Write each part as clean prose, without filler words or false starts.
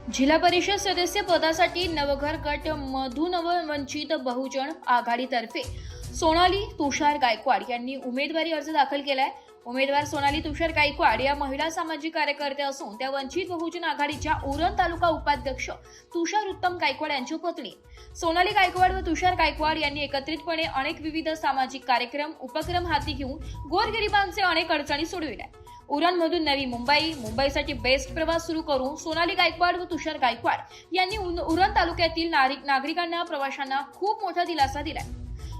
जिल्हा परिषद सदस्य पदासाठी नवघर गट मधून वंचित बहुजन आघाडीतर्फे सोनाली तुषार गायकवाड यांनी उमेदवारी अर्ज दाखल केलाय। उमेदवार सोनाली तुषार गायकवाड या महिला सामाजिक कार्यकर्त्या असून त्या वंचित बहुजन आघाडीच्या उरण तालुका उपाध्यक्ष तुषार उत्तम गायकवाड यांची पत्नी। सोनाली गायकवाड व तुषार गायकवाड यांनी एकत्रितपणे अनेक विविध सामाजिक उपक्रम हाती घेऊन गोरगरिबांचे अनेक अडचणी सोडविल्या। उरणमधून नवी मुंबईसाठी बेस्ट प्रवास सुरू करून सोनाली गायकवाड व तुषार गायकवाड यांनी उरण तालुक्यातील नागरिकांना प्रवाशांना खूप मोठा दिलासा दिलाय।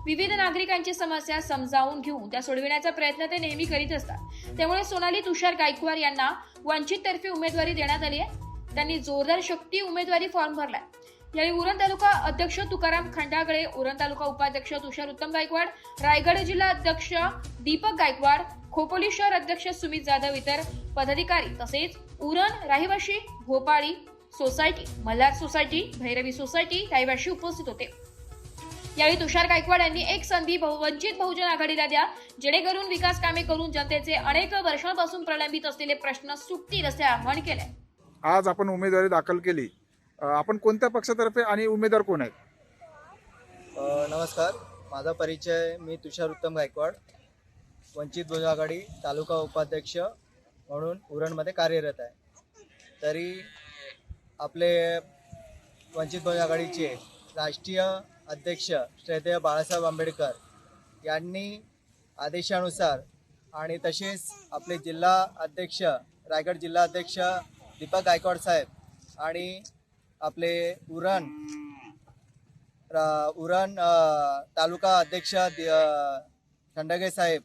विविध नागरिकांची समस्या समजावून घेऊन त्या सोडविण्याचा प्रयत्न ते नेहमी करीत असतात। त्यामुळे सोनाली तुषार गायकवाड यांना वंचित तर्फे उमेदवारी देण्यात आली आहे। त्यांनी जोरदार शक्ती उमेदवारी फॉर्म भरलाय। यावेळी उरण तालुका अध्यक्ष तुकाराम खंडागळे, उरण तालुका उपाध्यक्ष तुषार उत्तम गायकवाड, रायगड जिल्हा अध्यक्ष दीपक गायकवाड, खोपोली शहर अध्यक्ष सुमित जाधव, इतर पदाधिकारी तसेच उरण रहिवासी, Bhopali society, Malhar society, Bhairavi society रहिवासी उपस्थित होते। यावेळी तुषार गायकवाड यांनी एक संधी वंचित बहुजन आघाडीला द्या, जेणेकरून विकास कामे करून जनतेचे अनेक वर्षांपासून प्रलंबित असलेले प्रश्न सुटतील असे आवाहन केले। आज आपण उमेदवारी दाखल केली, आपण कोणत्या पक्षातर्फे आणि उमेदवार कोण आहेत? नमस्कार, माझा परिचय, मी तुषार उत्तम गायकवाड, वंचित बहुजन आघाडी तालुका उपाध्यक्ष म्हणून उरणमध्ये कार्यरत आहे। तरी आपले वंचित बहुजन आघाडीचे राष्ट्रीय अध्यक्ष श्रद्धेय बाळासाहेब आंबेडकर यांनी आदेशानुसार आणि तसेच आपले जिल्हा अध्यक्ष, रायगड जिल्हा अध्यक्ष दीपक गायकवाड साहेब आणि आपले उरण तालुका अध्यक्ष खंडागळे साहेब,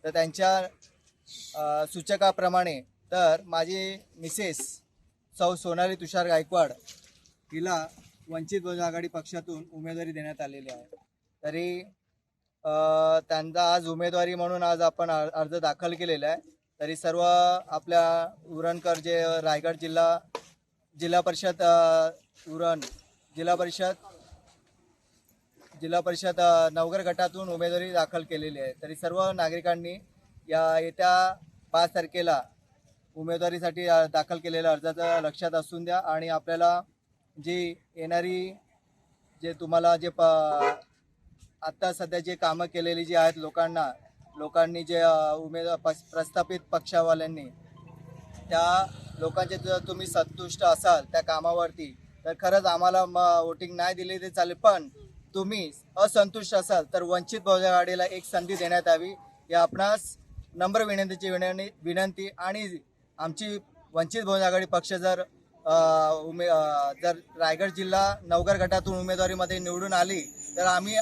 तर त्यांच्या सूचकाप्रमाणे तर माझी मिसेस सौ सोनाली तुषार गायकवाड हिला वंचित बहुजन आघाडी पक्षातून उमेदवारी देण्यात आलेली आहे। तरी त्यांचा आज उमेदवारी म्हणून आज आपण अर्ज दाखल केलेला आहे। तरी सर्व आपल्या उरणकर जे रायगड जिल्हा परिषद उरण जिल्हा परिषद नवघर गटातून उमेदवारी दाखल केलेली आहे। तरी सर्व नागरिकांनी या येत्या 5 तारखेला उमेदवारीसाठी दाखल केलेल्या अर्जाचं लक्षात असून द्या आणि आपल्याला जी येणारी जे तुम्हाला जे आत्ता सध्या जे कामं केलेली जी आहेत लोकांनी जे प्रस्थापित पक्षावाल्यांनी, त्या लोकांचे जर तुम्ही संतुष्ट असाल त्या कामावरती, तर खरंच आम्हाला वोटिंग नाही दिली ते चालेल, पण तुम्ही असंतुष्ट असाल तर वंचित बहुजन आघाडीला एक संधी देण्यात यावी, या आपणास नम्र विनंती। आणि आमची वंचित बहुजन आघाडी पक्ष जर रायगड जिल्हा नवघर गटातून उमेदवारीमध्ये निवडून आली तर आम्ही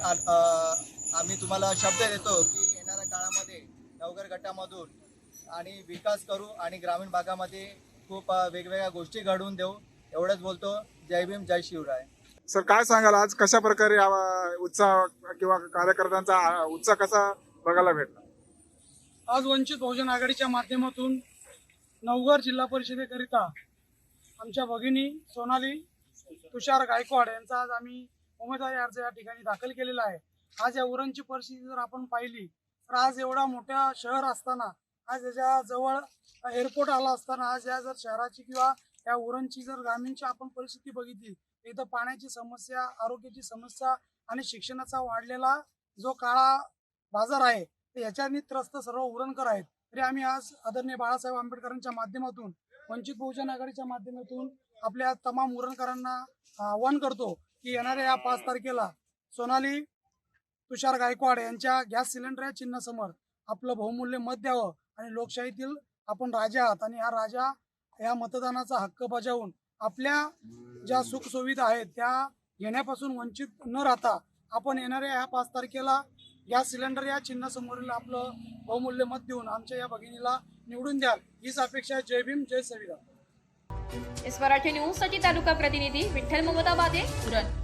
तुम्हाला शब्द देतो की येणाऱ्या काळामध्ये नवघर गटामधून आणि विकास करू आणि ग्रामीण भागामध्ये खूप वेगवेगळ्या गोष्टी घडवून देऊ। एवढंच बोलतो। जय भीम, जय शिवराय। सर, काय सांगाल, आज कशा प्रकारे उत्साह किंवा कार्यकर्त्यांचा उत्साह कसा बघायला भेटला? आज वंचित बहुजन आघाडीच्या माध्यमातून नवघर जिल्हा परिषदेकरिता आमच्या भगिनी सोनाली तुषार गायकवाड यांचा आज आम्ही उमेदवारी अर्ज या ठिकाणी दाखल केलेला आहे। आज या उरणची परिस्थिती जर आपण पाहिली तर आज एवढा मोठा शहर असताना, आज याच्या जवळ एअरपोर्ट आला असताना, आज या जर शहराची किंवा या उरणची जर ग्रामीणची आपण परिस्थिती बघितली, इथं पाण्याची समस्या, आरोग्याची समस्या आणि शिक्षणाचा वाढलेला जो काळा बाजार आहे, तर याच्यानी त्रस्त सर्व उरणकर आहेत। तरी आम्ही आज आदरणीय बाळासाहेब आंबेडकरांच्या माध्यमातून, वंचित बहुजन आघाडीच्या माध्यमातून आपल्या तमाम उरणकरांना आवाहन करतो की येणाऱ्या या 5 तारखेला सोनाली तुषार गायकवाड यांच्या गॅस सिलेंडर या चिन्हासमोर आपलं बहुमूल्य मत द्यावं आणि लोकशाहीतील आपण राजा आहात आणि या मतदानाचा हक्क बजावून आपल्या ज्या सुखसुविधा आहेत त्या घेण्यापासून वंचित न राहता आपण येणाऱ्या या 5 तारखेला गॅस सिलेंडर या चिन्हासमोरील आपलं बहुमूल्य मत देऊन आमच्या या भगिनीला निवडून द्याल, हीच अपेक्षा आहे। जय भीम, जय संविधान। मराठी न्यूज साठी तालुका प्रतिनिधी विठ्ठल ममता बादे, उरण।